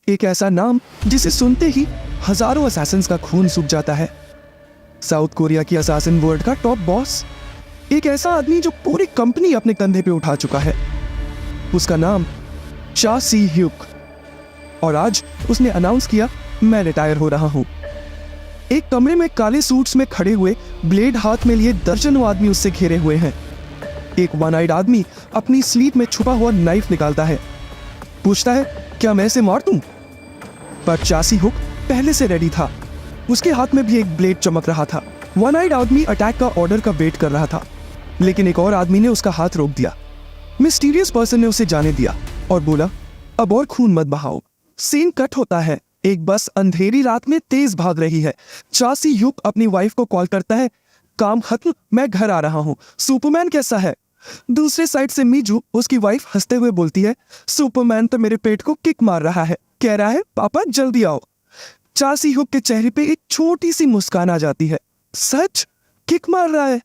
एक ऐसा नाम जिसे सुनते ही हजारों असैसिन्स का खून सूख जाता है। साउथ कोरिया की असैसिन वर्ल्ड का टॉप बॉस, एक ऐसा आदमी जो पूरी कंपनी अपने कंधे पे उठा चुका है। उसका नाम चा सी ह्यूक, और आज उसने अनाउंस किया, मैं रिटायर हो रहा हूं। एक कमरे में काले सूट्स में खड़े हुए, ब्लेड हाथ में लिए दर्जनों आदमी उससे घेरे हुए हैं। एक वन आइड आदमी अपनी स्लीव में छुपा हुआ नाइफ निकालता है, पूछता है, क्या मैं इसे मार दूं? पर चा सी ह्यूक पहले से रेडी था। उसके हाथ में भी एक ब्लेड चमक रहा था। वन आइड आदमी अटैक का ऑर्डर का वेट कर रहा था, लेकिन एक और आदमी ने उसका हाथ रोक दिया। मिस्टीरियस पर्सन ने उसे जाने दिया और बोला, अब और खून मत बहाओ। सीन कट होता है। एक बस अंधेरी रात में तेज भाग रही है। चा सी ह्यूक अपनी वाइफ को कॉल करता है, काम खत्म, मैं घर आ रहा हूं, सुपरमैन कैसा है? दूसरे साइड से मीजू, उसकी वाइफ, हंसते हुए बोलती है, सुपरमैन तो मेरे पेट को किक मार रहा है, कह रहा है पापा जल्दी आओ। चा सी ह्यूक के चेहरे पे एक छोटी सी मुस्कान आ जाती है। सच? किक मार रहा है?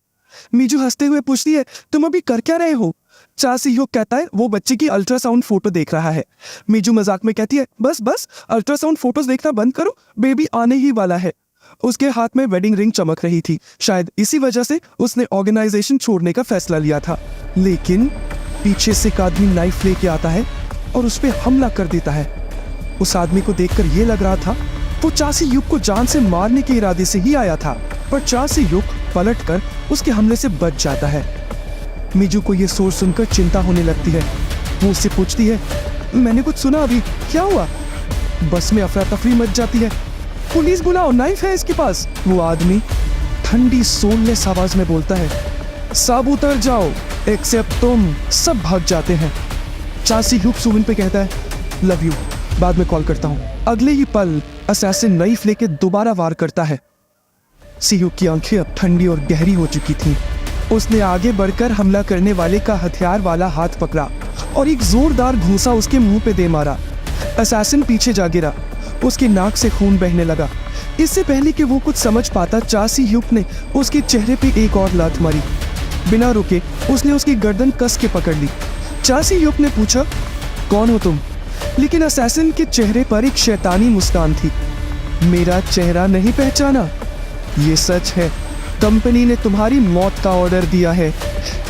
मीजू हंसते हुए पूछती है, तुम अभी कर क्या रहे हो? चा सी ह्यूक कहता है, वो बच्चे की अल्ट्रासाउंड फोटो देख रहा है। मीजू मजाक में कहती है, बस बस अल्ट्रासाउंड फोटोज देखना बंद करो, बेबी आने ही वाला है। उसके हाथ में वेडिंग रिंग चमक रही थी। शायद इसी वजह से उसने ऑर्गेनाइजेशन छोड़ने का फैसला लिया था। लेकिन पीछे से एक आदमी नाइफ लेके आता है और उस पर हमला कर देता है। उस आदमी को देखकर यह लग रहा था वो चा सी ह्यूक को जान से मारने के इरादे से ही आया था, पर चा सी ह्यूक पलटकर उसके हमले से बच जाता है। मीजू को यह सोच सुनकर चिंता होने लगती है। वो उससे पूछती है, मैंने कुछ सुना अभी, क्या हुआ? बस में अफरा तफरी मच जाती है। पुलिस बुलाओ, नाइफ है इसके पास। वो आदमी ठंडी सोललेस आवाज में बोलता है, सब उतर जाओ एक्सेप्ट तुम। सब भाग जाते हैं। चा सी ह्यूक सुविन पे कहता है, लव यू, बाद में कॉल करता हूं। अगले ही पल असैसिन नाइफ लेके दोबारा वार करता है। सी ह्यूक की आंखें अब ठंडी और गहरी हो चुकी थीं। उसने आगे बढ़कर हमला करने वाले का हथियार वाला हाथ पकड़ा और एक जोरदार घूंसा उसके मुंह पे दे मारा। असैसिन पीछे जा गिरा, उसकी नाक से खून बहने लगा। इससे पहले कि वो कुछ समझ पाता, चा सी ह्यूक ने उसके चेहरे पे एक और लात मारी। बिना रुके उसने उसकी गर्दन कस के पकड़ ली। चा सी ह्यूक ने पूछा, कौन हो तुम? लेकिन असैसिन के चेहरे पर एक शैतानी मुस्कान थी। मेरा चेहरा नहीं पहचाना? ये सच है, कंपनी ने तुम्हारी मौत का ऑर्डर दिया है।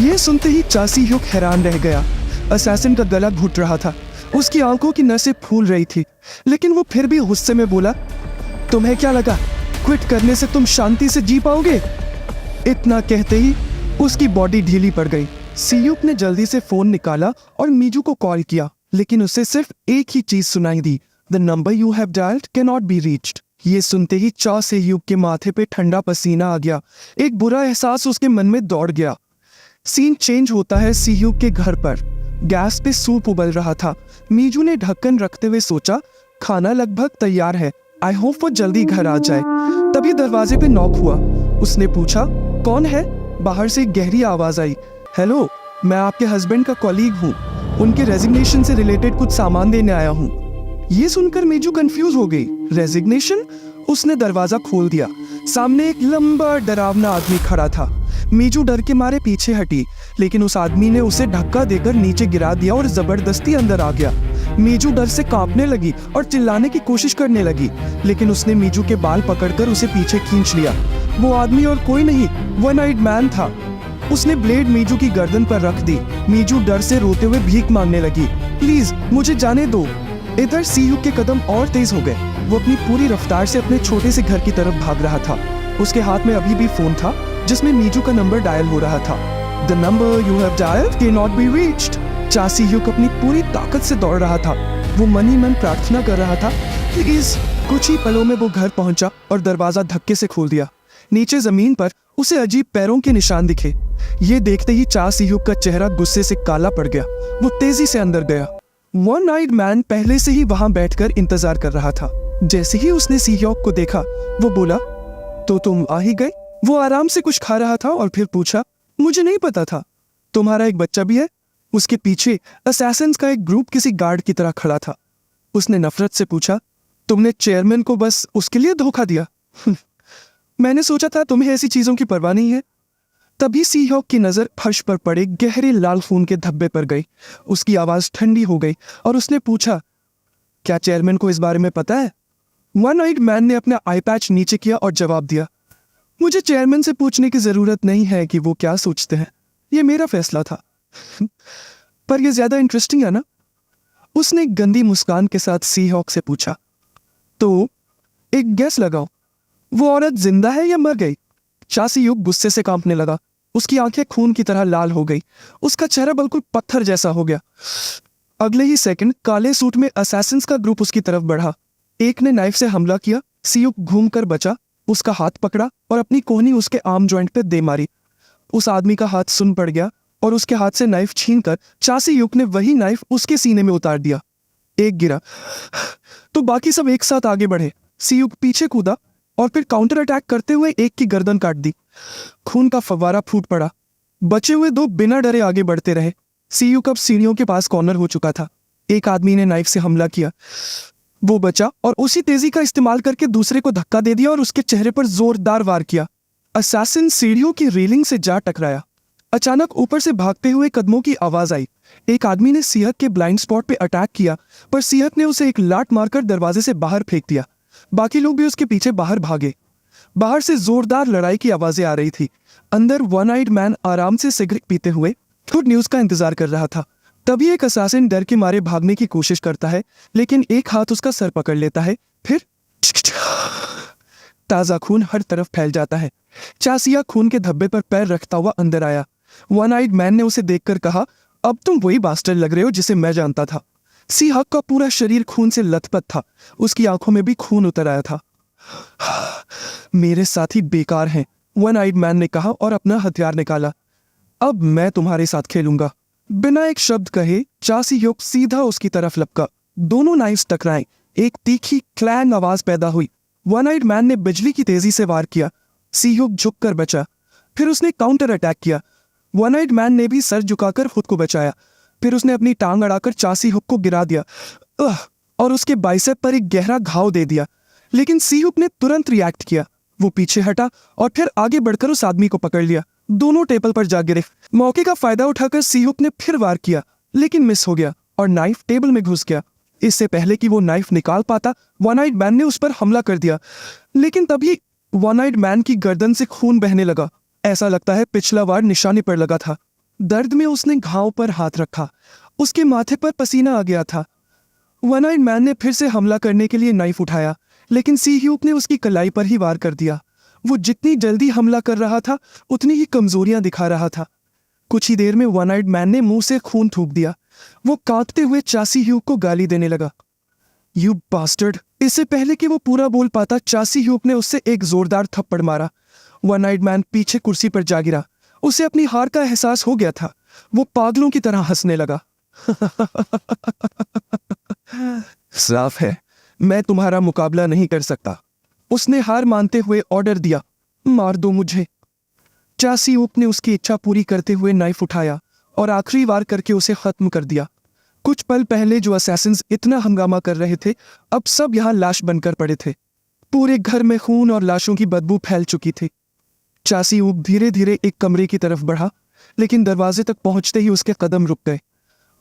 यह सुनते ही चा सी ह्यूक हैरान रह गया। असैसिन का गला घुट रहा था, उसकी आंखों की नसें फूल रही थी, लेकिन वो फिर भी गुस्से में बोला, तुम्हें क्या लगा क्विट करने से तुम शांति से जी पाओगे? इतना कहते ही उसकी बॉडी ढीली पड़ गई। सी ह्यूक ने जल्दी से फोन निकाला और मीजू को कॉल किया, लेकिन उसे सिर्फ एक ही चीज सुनाई दी, the number you have dialled cannot be reached. ये सुनते ही चा सी ह्यूक के माथे पे ठंडा पसीना आ गया। एक बुरा एहसास उसके मन में दौड़ गया। सीन चेंज होता है सी ह्यूक के घर पर। गैस पे सूप उबल रहा था। मीजू ने ढक्कन रखते हुए सोचा, खाना लगभग तैयार है, आई होप वो जल्दी घर आ जाए। तभी दरवाजे पे नॉक हुआ। उसने पूछा, कौन है? बाहर से एक गहरी आवाज आई, हेलो, मैं आपके हस्बैंड का कॉलीग हूँ, उनके रेजिग्नेशन से रिलेटेड कुछ सामान देने आया हूँ। ये सुनकर मीजू कंफ्यूज हो गई। रेजिग्नेशन? उसने दरवाजा खोल दिया। सामने एक लंबा डरावना आदमी खड़ा था। मीजू डर के मारे पीछे हटी, लेकिन उस आदमी ने उसे धक्का देकर नीचे गिरा दिया और जबरदस्ती अंदर आ गया। मीजू डर से कांपने लगी और चिल्लाने की कोशिश करने लगी, लेकिन उसने मीजू के बाल पकड़कर उसे पीछे खींच लिया। वो आदमी और कोई नहीं, वन आइड मैन था। उसने ब्लेड मीजू की गर्दन पर रख दी। मीजू डर से रोते हुए भीख मांगने लगी, प्लीज मुझे जाने दो। इधर सी ह्यूक के कदम और तेज हो गए। वो अपनी पूरी रफ्तार से अपने छोटे से घर की तरफ भाग रहा था। उसके हाथ में अभी भी फोन था, जिसमें मीजू का नंबर डायल हो रहा था। The number you have dialled cannot be reached. चा सी ह्यूक अपनी पूरी ताकत से दौड़ रहा था। वो मन ही मन प्रार्थना कर रहा था, प्लीज। कुछ ही पलों में वो घर पहुंचा और दरवाजा धक्के से खोल दिया। नीचे जमीन पर उसे अजीब पैरों के निशान दिखे। ये देखते ही चा सी ह्यूक का चेहरा गुस्से से काला पड़ गया। वो तेजी से अंदर गया। वन आइड मैन पहले से ही वहां बैठकर इंतजार कर रहा था। जैसे ही उसने सी ह्यूक को देखा, वो बोला, तो तुम आ ही गए? वो आराम से कुछ खा रहा था और फिर पूछा, मुझे नहीं पता था, तुम्हारा एक बच्चा भी है? उसके पीछे असैसिन्स का एक ग्रुप किसी गार्ड की तरह खड़ा था। उसने नफरत से पूछा, तुमने चेयरमैन को बस उसके लिए धोखा दिया? मैंने सोचा था तुम्हें ऐसी चीजों की परवाह नहीं है। तभी सी ह्यूक की नजर फर्श पर पड़े गहरे लाल खून के धब्बे पर गई। उसकी आवाज ठंडी हो गई और उसने पूछा, क्या चेयरमैन को इस बारे में पता है? वन आइड मैन ने अपना आई पैच नीचे किया और जवाब दिया, मुझे चेयरमैन से पूछने की जरूरत नहीं है कि वो क्या सोचते हैं, ये मेरा फैसला था। पर यह ज्यादा इंटरेस्टिंग है ना? उसने एक गंदी मुस्कान के साथ सी हॉक से पूछा। तो एक गैस लगाओ, वो औरत जिंदा है या मर गई? चासी युग गुस्से से कांपने लगा। उसकी आंखें खून की तरह लाल हो गई। उसका चेहरा बिल्कुल पत्थर जैसा हो गया। अगले ही सेकंड काले सूट में असैसिन्स का ग्रुप उसकी तरफ बढ़ा। एक ने नाइफ से हमला किया। सीयुक घूमकर बचा, उसका हाथ पकड़ा और अपनी कोहनी उसके आर्म जॉइंट पे दे मारी। उस आदमी का हाथ सुन पड़ गया और उसके हाथ से नाइफ छीनकर चासी युग ने वही नाइफ उसके सीने में उतार दिया। एक गिरा तो बाकी सब एक साथ आगे बढ़े। सीयुक पीछे कूदा और फिर काउंटर अटैक करते हुए एक की गर्दन काट दी। खून का फव्वारा फूट पड़ा। बचे हुए दो बिना डरे आगे बढ़ते रहे। सीयुक अब सीढ़ियों के पास कॉर्नर हो चुका था। एक आदमी ने नाइफ से हमला किया, वो बचा और उसी तेजी का इस्तेमाल करके दूसरे को धक्का दे दिया और उसके चेहरे पर जोरदार वार किया। असैसिन सीढ़ियों की रेलिंग से जा टकराया। अचानक ऊपर से भागते हुए कदमों की आवाज आई। एक आदमी ने सीहक के ब्लाइंड स्पॉट पे अटैक किया, पर सीहक ने उसे एक लात मारकर दरवाजे से बाहर फेंक दिया। बाकी लोग भी उसके पीछे बाहर भागे। बाहर से जोरदार लड़ाई की आवाजें आ रही थी। अंदर वन आइड मैन आराम से सिगरेट पीते हुए गुड न्यूज का इंतजार कर रहा था। तभी एक असैसिन डर के मारे भागने की कोशिश करता है, लेकिन एक हाथ उसका सर पकड़ लेता है। फिर ताजा खून हर तरफ फैल जाता है। चासिया खून के धब्बे पर पैर रखता हुआ अंदर आया। वन आइड मैन ने उसे देखकर कहा, अब तुम वही बास्टर्ड लग रहे हो जिसे मैं जानता था। सी हक का पूरा शरीर खून से लथपथ था। उसकी आंखों में भी खून उतर आया था। मेरे साथी बेकार हैं, वन आइड मैन ने कहा और अपना हथियार निकाला। अब मैं तुम्हारे साथ खेलूंगा। बिना एक शब्द कहे चासी ह्योक सीधा उसकी तरफ लपका। दोनों नाइफ्स टकराए। एक तीखी क्लैंग आवाज पैदा हुई। वन आइड मैन ने बिजली की तेजी से वार किया। सी ह्योक झुककर बचा। फिर उसने काउंटर अटैक किया। वन आइड मैन ने भी सर झुकाकर खुद को बचाया। फिर उसने अपनी टांग अड़ाकर चासी हुक को गिरा दिया और उसके बाइसेप पर एक गहरा घाव दे दिया। लेकिन सी हुक ने तुरंत रिएक्ट किया। वो पीछे हटा और फिर आगे बढ़कर उस आदमी को पकड़ लिया। दोनों टेबल पर जा गिरे। मौके का फायदा उठाकर सी हुक ने फिर वार किया, लेकिन मिस हो गया और नाइफ टेबल में घुस गया। इससे पहले कि वो नाइफ निकाल पाता, वन आइड मैन ने उस पर हमला कर दिया। लेकिन तभी वन आइड मैन की गर्दन से खून बहने लगा। ऐसा लगता है पिछला वार निशाने पर लगा था। दर्द में उसने घाव पर हाथ रखा। उसके माथे पर पसीना आ गया था। वन आइड मैन ने फिर से हमला करने के लिए नाइफ उठाया, लेकिन सी ह्यूक ने उसकी कलाई पर ही वार कर दिया। वो जितनी जल्दी हमला कर रहा था, उतनी ही कमजोरियां दिखा रहा था। कुछ ही देर में वन आइड मैन ने मुंह से खून थूक दिया। वो कांपते हुए चासी ह्यूक को गाली देने लगा। You bastard. इससे पहले कि वो पूरा बोल पाता, चासी ह्यूक ने उससे एक जोरदार थप्पड़ मारा। वन आइड मैन पीछे कुर्सी पर जा गिरा। उसे अपनी हार का एहसास हो गया था। वो पागलों की तरह हंसने लगा। साफ है, मैं तुम्हारा मुकाबला नहीं कर सकता। उसने हार मानते हुए ऑर्डर दिया, मार दो मुझे। चासी ऊप ने उसकी इच्छा पूरी करते हुए नाइफ उठाया और आखिरी वार करके उसे खत्म कर दिया। कुछ पल पहले जो असैसिन्स इतना हंगामा कर रहे थे, अब सब यहाँ लाश बनकर पड़े थे। पूरे घर में खून और लाशों की बदबू फैल चुकी थी। चासी ऊप धीरे धीरे एक कमरे की तरफ बढ़ा, लेकिन दरवाजे तक पहुंचते ही उसके कदम रुक गए।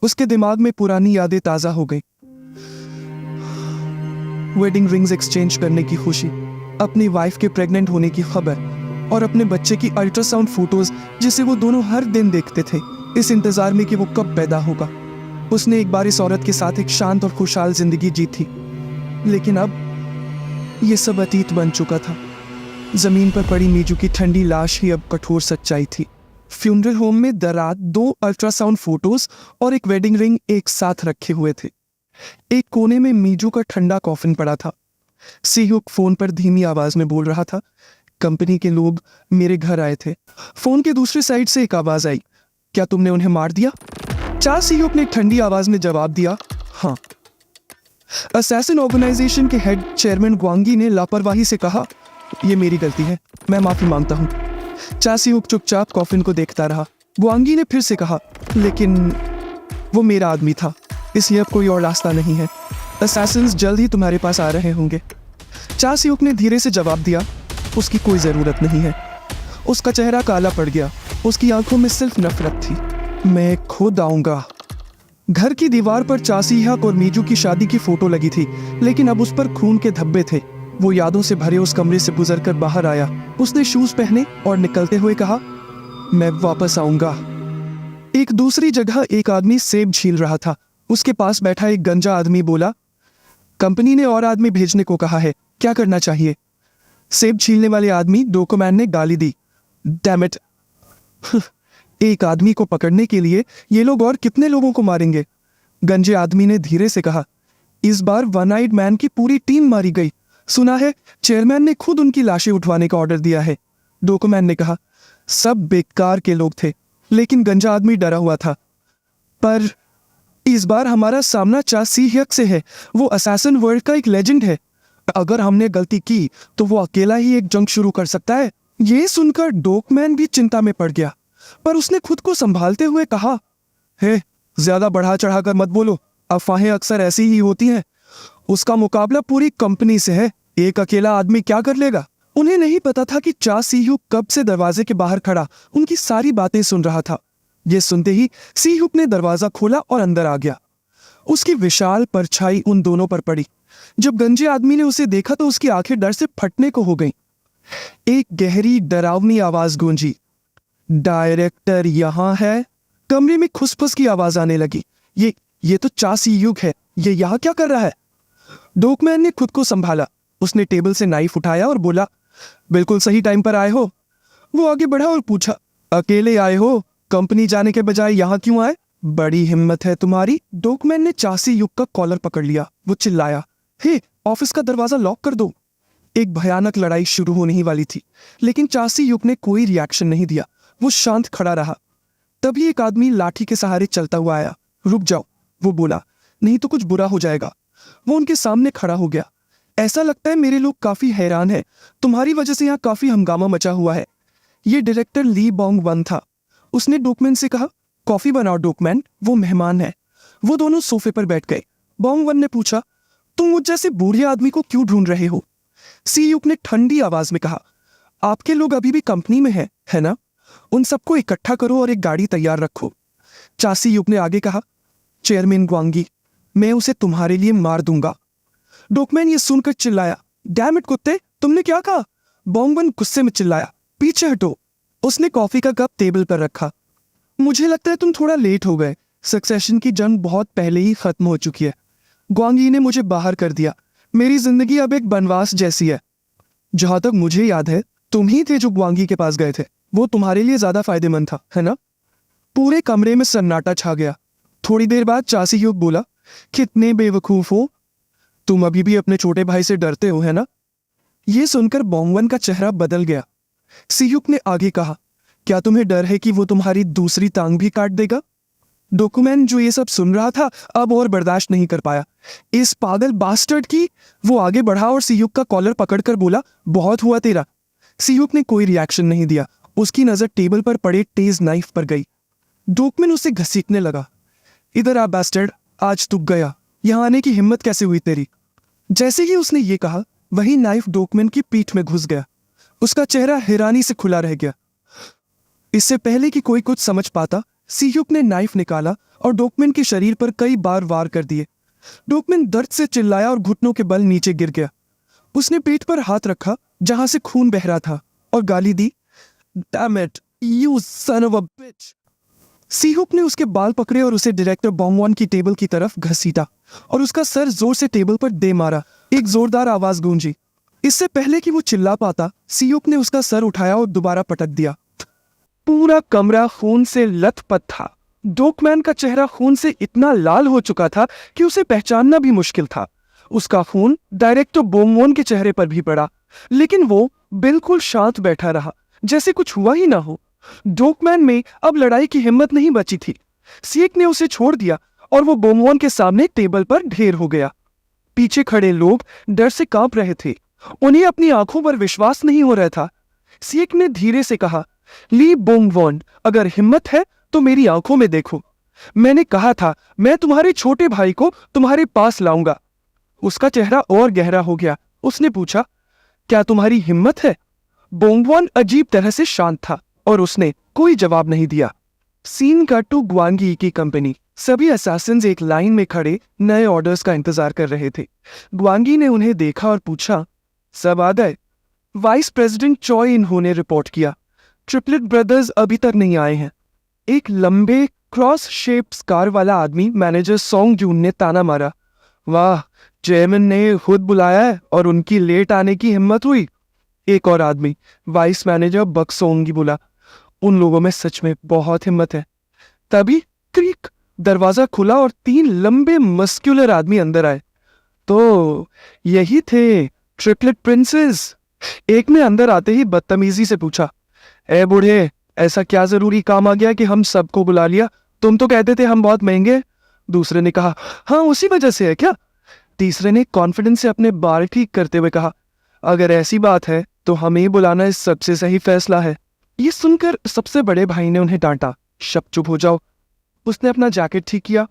उसके दिमाग में पुरानी यादें ताजा हो गई। वेडिंग रिंग्स एक्सचेंज करने की खुशी, अपनी वाइफ के प्रेग्नेंट होने की खबर और अपने बच्चे की अल्ट्रासाउंड फोटोज जिसे वो दोनों हर दिन देखते थे, इस इंतजार में कि वो कब पैदा होगा। उसने एक बार इस औरत के साथ एक शांत और खुशहाल जिंदगी जी थी, लेकिन अब ये सब अतीत बन चुका था। जमीन पर पड़ी मीजू की ठंडी लाश ही अब कठोर सच्चाई थी। फ्यूनरल होम में दरात 2 अल्ट्रासाउंड फोटोज और एक वेडिंग रिंग एक साथ रखे हुए थे। एक कोने में मीजू का ठंडा कॉफिन पड़ा था। सीहुक फोन पर धीमी आवाज में बोल रहा था, कंपनी के लोग मेरे घर आए थे। फोन के दूसरी साइड से एक आवाज आई, क्या तुमने उन्हें मार दिया? चार सीहुक ने ठंडी आवाज में जवाब दिया, हाँ। असैसिन ऑर्गेनाइजेशन के हेड चेयरमैन ग्वांगी ने लापरवाही से कहा, यह मेरी गलती है, मैं माफी मांगता हूं। चासीहुक चुपचाप कॉफिन को देखता रहा। ग्वांगी ने फिर से कहा, लेकिन वो मेरा आदमी था, इसलिए अब कोई और रास्ता नहीं है। असैसिन्स जल्द ही तुम्हारे पास आ रहे होंगे। चासीहुक ने धीरे से जवाब दिया, उसकी कोई जरूरत नहीं है। उसका चेहरा काला पड़ गया। उसकी आंखों में सिर्फ नफरत थी। मैं खुद आऊंगा। घर की दीवार पर चासीहक और मीजू की शादी की फोटो लगी थी, लेकिन अब उस पर खून के धब्बे थे। वो यादों से भरे उस कमरे से गुजरकर बाहर आया। उसने शूज पहने और निकलते हुए कहा, मैं वापस आऊंगा। एक दूसरी जगह एक आदमी सेब छील रहा था। उसके पास बैठा एक गंजा आदमी बोला, कंपनी ने और आदमी भेजने को कहा है, क्या करना चाहिए? सेब छीलने वाले आदमी डोकोमैन ने गाली दी, डैम इट। एक आदमी को पकड़ने के लिए ये लोग और कितने लोगों को मारेंगे? गंजे आदमी ने धीरे से कहा, इस बार वन आइड मैन की पूरी टीम मारी गई। सुना है चेयरमैन ने खुद उनकी लाशें उठवाने का ऑर्डर दिया है। डोकोमैन ने कहा, सब बेकार के लोग थे। लेकिन गंजा आदमी डरा हुआ था। पर इस बार हमारा सामना चासीहक से है। वो असैसिन वर्ल्ड का एक लेजेंड है। अगर हमने गलती की तो वो अकेला ही एक जंग शुरू कर सकता है। ये सुनकर डोकमैन भी चिंता में पड़ गया, पर उसने खुद को संभालते हुए कहा, हे, ज्यादा बढ़ा चढ़ाकर मत बोलो। अफवाहें अक्सर ऐसी ही होती हैं। उसका मुकाबला पूरी कंपनी से है। एक अकेला आदमी क्या कर लेगा? उन्हें नहीं पता था कि चा सीहुक कब से दरवाजे के बाहर खड़ा उनकी सारी बातें सुन रहा था। ये सुनते ही सीहुक ने दरवाजा खोला और अंदर आ गया। उसकी विशाल परछाई उन दोनों पर पड़ी। जब गंजे आदमी ने उसे देखा तो उसकी आंखें डर से फटने को हो गईं। एक गहरी डरावनी आवाज गूंजी, डायरेक्टर यहां है। कमरे में खुसफुस की आवाज आने लगी। ये तो चा सीहुक है। ये यहां क्या कर रहा है? डोकमैन ने खुद को संभाला। उसने टेबल से नाइफ उठाया और बोला, बिल्कुल सही टाइम पर आए हो। वो आगे बढ़ा और पूछा, अकेले आए हो? कंपनी जाने के बजाय यहां क्यों आए? बड़ी हिम्मत है तुम्हारी। डोकमैन ने चासी युग का कॉलर पकड़ लिया। वो चिल्लाया, हे, ऑफिस का दरवाजा लॉक कर दो। एक भयानक लड़ाई शुरू होने ही वाली थी, लेकिन चासी युग ने कोई रिएक्शन नहीं दिया। वो शांत खड़ा रहा। तभी एक आदमी लाठी के सहारे चलता हुआ आया। रुक जाओ, वो बोला, नहीं तो कुछ बुरा हो जाएगा। वो उनके सामने खड़ा हो गया। ऐसा लगता है मेरे लोग काफी हैरान हैं। तुम्हारी वजह से यहाँ काफी हंगामा मचा हुआ है। ये डायरेक्टर ली बोंग वन था। उसने डोकमैन से कहा, कॉफी बनाओ डोकमैन, वो मेहमान है। वो दोनों सोफे पर बैठ गए। बोंग वन ने पूछा, तुम मुझ जैसे बूढ़े आदमी को क्यों ढूंढ रहे हो? सीयुक ने ठंडी आवाज में कहा, आपके लोग अभी भी कंपनी में है ना? उन सबको इकट्ठा करो और एक गाड़ी तैयार रखो। चासी युग ने आगे कहा, चेयरमैन ग्वांगी, मैं उसे तुम्हारे लिए मार दूंगा। डोकमैन ये सुनकर चिल्लाया, डैम इट कुत्ते, तुमने क्या कहा? बोंग वन गुस्से में चिल्लाया, पीछे हटो। उसने कॉफी का कप टेबल पर रखा। मुझे लगता है तुम थोड़ा लेट हो गए। सक्सेशन की जंग बहुत पहले ही खत्म हो चुकी है। ग्वांगी ने मुझे बाहर कर दिया। मेरी जिंदगी अब एक बनवास जैसी है। जहां तक मुझे याद है, तुम ही थे जो ग्वांगी के पास गए थे। वो तुम्हारे लिए ज्यादा फायदेमंद था, है ना? पूरे कमरे में सन्नाटा छा गया। थोड़ी देर बाद चासी युग बोला, कितने बेवकूफ हो तुम, अभी भी अपने छोटे भाई से डरते हो, है ना? यह सुनकर बोंगवन का चेहरा बदल गया। सीयुक ने आगे कहा, क्या तुम्हें डर है कि वो तुम्हारी दूसरी टांग भी काट देगा? डोकमैन जो ये सब सुन रहा था अब और बर्दाश्त नहीं कर पाया। इस पागल बास्टर्ड की। वो आगे बढ़ा और सीयुक का कॉलर पकड़कर बोला, बहुत हुआ तेरा। सीयुक ने कोई रिएक्शन नहीं दिया। उसकी नजर टेबल पर पड़े तेज नाइफ पर गई। डोकमैन उसे घसीटने लगा। इधर आ बास्टर्ड, आज तू गया। यहां आने की हिम्मत कैसे हुई तेरी? जैसे ही उसने ये कहा, वही नाइफ डोकमैन की पीठ में घुस गया। उसका चेहरा हैरानी से खुला रह गया। इससे पहले कि कोई कुछ समझ पाता, सीयुक ने नाइफ निकाला और डोकमैन के शरीर पर कई बार वार कर दिए। डोकमैन दर्द से चिल्लाया और घुटनों के बल नीचे गिर गया। उसने पेट पर हाथ रखा जहां से खून बह रहा था और गाली दी, damn it, you son of a bitch. सीहुक ने उसके बाल पकड़े और उसे डायरेक्टर बोंगवन की टेबल की तरफ घसीटा और उसका सर जोर से टेबल पर दे मारा। एक जोरदार आवाज गूंजी। इससे पहले कि वो चिल्ला पाता, सीयुक ने उसका सर उठाया और दोबारा पटक दिया। पूरा कमरा खून से लथपथ था। डोकमैन का चेहरा खून से इतना लाल हो चुका था कि उसे पहचानना भी मुश्किल था। उसका खून डायरेक्टर बोंगवन के चेहरे पर भी पड़ा, लेकिन वो बिल्कुल शांत बैठा रहा, जैसे कुछ हुआ ही ना हो। डोकमैन में अब लड़ाई की हिम्मत नहीं बची थी। सीयुक ने उसे छोड़ दिया और वो बोंगवन के सामने टेबल पर ढेर हो गया। पीछे खड़े लोग डर से कांप रहे थे। उन्हें अपनी आंखों पर विश्वास नहीं हो रहा था। सीयुक ने धीरे से कहा, ली बोंगवन, अगर हिम्मत है तो मेरी आंखों में देखो। मैंने कहा था मैं तुम्हारे छोटे भाई को तुम्हारे पास लाऊंगा। उसका चेहरा और गहरा हो गया। उसने पूछा, क्या तुम्हारी हिम्मत है? बोंगवन अजीब तरह से शांत था और उसने कोई जवाब नहीं दिया। सीन कट टू ग्वांगी की कंपनी। सभी असैसिन्स एक लाइन में खड़े नए ऑर्डर्स का इंतजार कर रहे थे। ग्वांगी ने उन्हें देखा और पूछा, सब आ गए? वाइस प्रेसिडेंट चॉय इन्होंने रिपोर्ट किया, ट्रिपलेट ब्रदर्स अभी तक नहीं आए हैं। एक लंबे क्रॉस शेप स्कार वाला आदमी मैनेजर सोंग जून ने ताना मारा। वाह, चेयरमैन ने खुद बुलाया है और उनकी लेट आने की हिम्मत हुई। एक और आदमी वाइस मैनेजर बक सोंगी बोला, उन लोगों में सच में बहुत हिम्मत है। तभी क्रीक दरवाजा खुला और 3 लंबे मस्क्यूलर आदमी अंदर आए। तो यही थे ट्रिपलेट प्रिंसेस। एक ने अंदर आते ही बदतमीजी से पूछा, ए बूढ़े, ऐसा क्या जरूरी काम आ गया कि हम सबको बुला लिया? तुम तो कहते थे हम बहुत महंगे। दूसरे ने कहा, हाँ उसी वजह से है क्या? तीसरे ने कॉन्फिडेंस से अपने बाल ठीक करते हुए कहा, अगर ऐसी बात है तो हमें बुलाना इस सबसे सही फैसला है। ये सुनकर सबसे बड़े भाई ने उन्हें डांटा, शब चुप हो जाओ। उसने अपना जैकेट ठीक किया।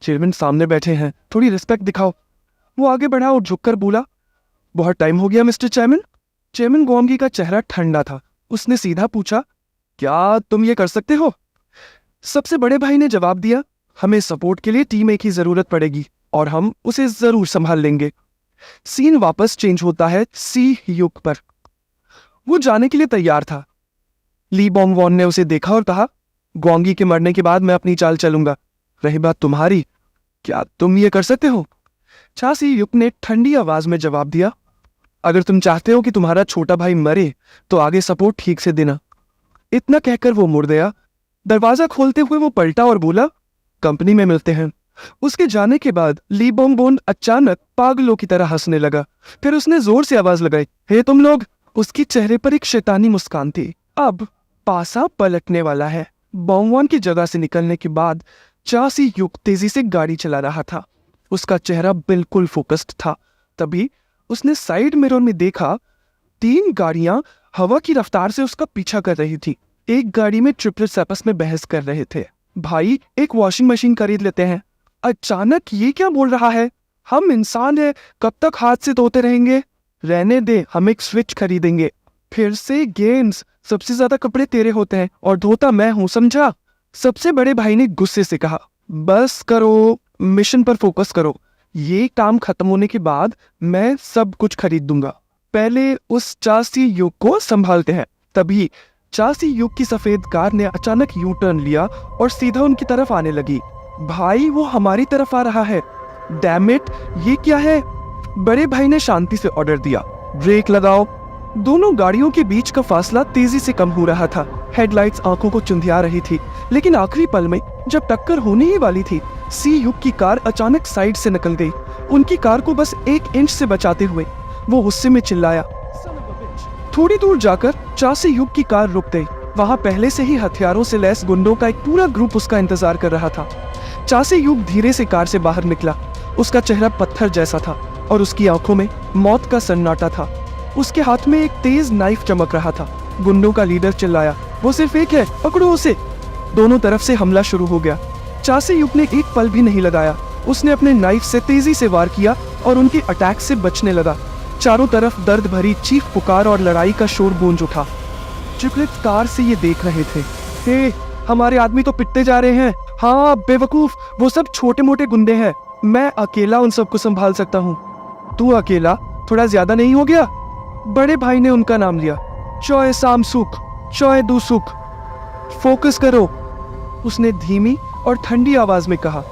चेयरमैन सामने बैठे हैं, थोड़ी रिस्पेक्ट दिखाओ। वो आगे बढ़ा और झुककर बोला, बहुत टाइम हो गया मिस्टर चेयरमैन। चेयरमैन गोमगी का चेहरा ठंडा था। उसने सीधा पूछा, क्या तुम ये कर सकते हो? सबसे बड़े भाई ने जवाब दिया, हमें सपोर्ट के लिए टीम एक की जरूरत पड़ेगी और हम उसे जरूर संभाल लेंगे। सीन वापस चेंज होता है सी युग पर। वो जाने के लिए तैयार था। ली बोंग वॉन ने उसे देखा और कहा, गोंगी के मरने के बाद मैं अपनी चाल चलूंगा। रही बात तुम्हारी, क्या तुम ये कर सकते हो? चा सी युग ने ठंडी आवाज में जवाब दिया, अगर तुम चाहते हो कि तुम्हारा छोटा भाई मरे तो आगे सपोर्ट ठीक से देना। इतना कहकर वो मुड़ गया। दरवाजा खोलते हुए वो पलटा और बोला, कंपनी में मिलते हैं। उसके जाने के बाद ली बोंग बोन अचानक पागलों की तरह हंसने लगा। फिर उसने जोर से आवाज लगाई, हे तुम लोग। उसके चेहरे पर एक शैतानी मुस्कान थी। अब पासा पलटने वाला है। बोंगवान की जगह से निकलने के बाद चा सी युग तेजी से गाड़ी चला रहा था। उसका चेहरा बिल्कुल फोकस्ड था। तभी उसने साइड मिरर में देखा, 3 गाड़ियां हवा की रफ्तार से उसका पीछा कर रही थी। एक गाड़ी में ट्रिपलेट्स आपस में बहस कर रहे थे। भाई, एक वॉशिंग मशीन खरीद लेते हैं। अचानक ये क्या बोल रहा है? हम इंसान हैं, कब तक हाथ से धोते रहेंगे? रहने दे, हम एक स्विच खरीदेंगे। फिर से गेम्स, सबसे ज्यादा कपड़े तेरे होते हैं और धोता मैं हूं, समझा? सबसे बड़े भाई ने गुस्से से कहा, बस करो, मिशन पर फोकस करो। ये काम खत्म होने के बाद मैं सब कुछ खरीद दूंगा। पहले उस चा सी युग को संभालते हैं। तभी चा सी युग की सफेद कार ने अचानक यू टर्न लिया और सीधा उनकी तरफ आने लगी। भाई, वो हमारी तरफ आ रहा है। डैम इट, ये क्या है? बड़े भाई ने शांति से ऑर्डर दिया, ब्रेक लगाओ। दोनों गाड़ियों के बीच का फासला तेजी से कम हो रहा था। हेडलाइट्स आंखों को चुंधिया रही थी, लेकिन आखिरी पल में जब टक्कर होने ही वाली थी, सी युग की कार अचानक साइड से निकल गई। उनकी कार को बस 1 इंच से बचाते हुए वो गुस्से में चिल्लाया। थोड़ी दूर जाकर चा सी युग की कार रुक गई। वहां पहले से ही हथियारों से लैस गुंडों का एक पूरा ग्रुप उसका इंतजार कर रहा था। चा सी युग धीरे से कार से बाहर निकला। उसका चेहरा पत्थर जैसा था और उसकी आंखों में मौत का सन्नाटा था। उसके हाथ में एक तेज नाइफ चमक रहा था। गुंडों का लीडर चिल्लाया, वो सिर्फ एक है, पकड़ो उसे। दोनों तरफ से हमला शुरू हो गया। चा सी युग ने एक पल भी नहीं लगाया। उसने अपने नाइफ से तेजी से वार किया और उनके अटैक से बचने लगा। चारों तरफ दर्द भरी चीख पुकार और लड़ाई का शोर गूंज उठा। ट्रिपलेट कार से ये देख रहे थे। हे, हमारे आदमी तो पिटते जा रहे हैं। हाँ बेवकूफ, वो सब छोटे मोटे गुंडे हैं। मैं अकेला उन सबको संभाल सकता हूँ। तू अकेला थोड़ा ज्यादा नहीं हो गया? बड़े भाई ने उनका नाम लिया, चॉय साम सुख, चॉय दू सुख। फोकस करो, उसने धीमी और ठंडी आवाज में कहा।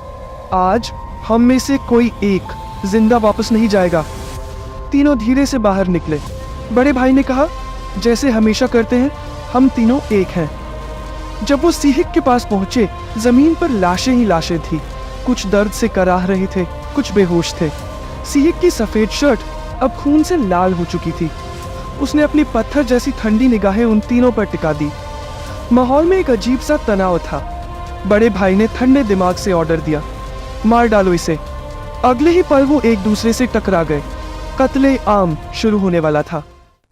आज हम में से कोई एक जिंदा वापस नहीं जाएगा। तीनों धीरे से बाहर निकले। बड़े भाई ने कहा, जैसे हमेशा करते हैं, हम तीनों एक हैं। जब वो सीहिक के पास पहुंचे, जमीन पर लाशें ही लाशें थी। कुछ दर्द से कराह रहे थे, कुछ बेहोश थे। सीहिक की सफेद शर्ट अब खून से लाल हो चुकी थी। उसने अपनी पत्थर जैसी ठंडी निगाहें उन तीनों पर टिका दी। माहौल में एक अजीब सा तनाव था। बड़े भाई ने ठंडे दिमाग से ऑर्डर दिया, मार डालो इसे। अगले ही पल वो एक दूसरे से टकरा गए। कत्ले आम शुरू होने वाला था।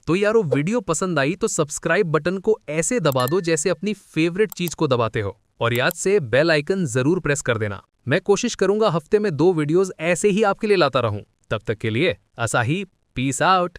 तो यारो, वीडियो पसंद आई तो सब्सक्राइब बटन को ऐसे दबा दो जैसे अपनी फेवरेट चीज को दबाते हो, और याद से बेल आइकन जरूर प्रेस कर देना। मैं कोशिश करूंगा हफ्ते में 2 वीडियोस ऐसे ही आपके लिए लाता रहूं। तब तक के लिए असाही, पीस आउट।